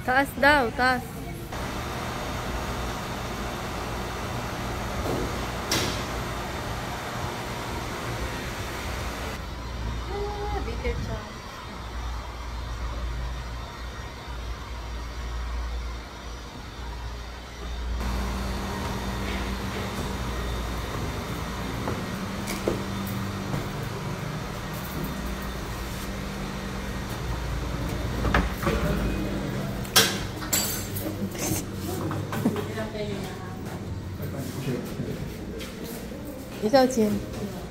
Taas daw, taas. Bitter siya. Ikaw, Chin,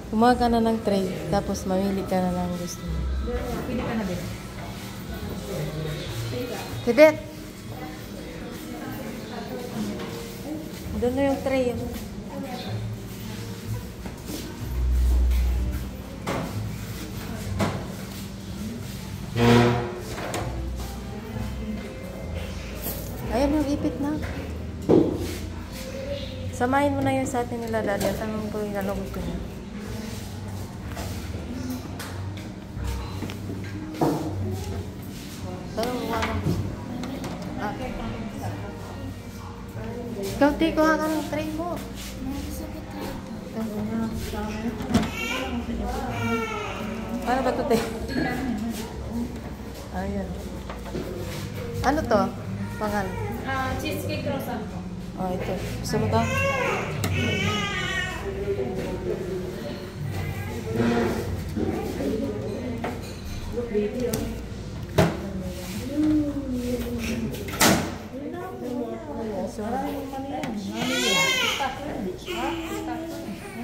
kumuha ka na ng tray, tapos mamili ka na ng gusto mo. Pili ka na din. Cadet! Doon na yung tray. Ayan yung ipit na. Samahin mo na yun sa atin nila, Daddy. At tanong ko yung ano gusto niya. Tanong mo ano gusto. Ah. Ikaw, Tay, kuha ka ng tray mo. Ano ba ito, Tay? Ayan. Ano to? Pangal? Cheesecake croissant. Oh, ito. Gusto mo to?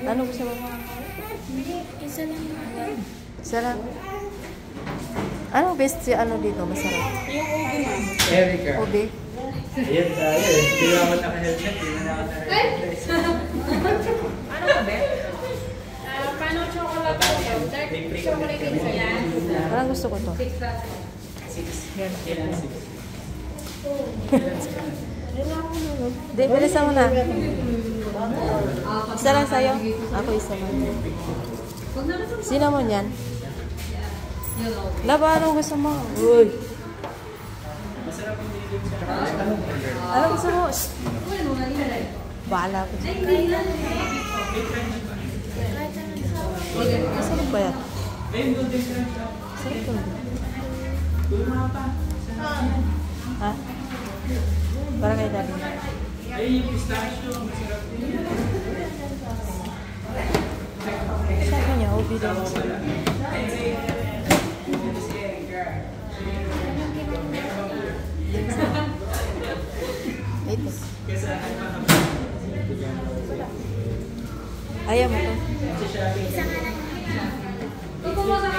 Ano gusto mo? Isa lang. Isa lang. Anong best si ano dito? Masarap? Yung ubi, ma'am. Erica. Ube? Ayan tayo eh. Hindi naman naka-helmet. Hindi na naka-helmet. Ano ka, Beth? Paano chocolate po? Dark chocolate din sa yan. Parang gusto ko to. 6. Kailan 6? Di, bilisan mo na. Isa lang sa'yo. Ako isa lang. Sino mo yan? Laba, anong gusto mo? Uy! Anong gusto mo? Shhh! Bahala ko. Masarap ba yan? Masarap ko. Ha? Para kay Daddy. Sabi niya, ubi daw. Ito. Ayaw mo to. Ito po sa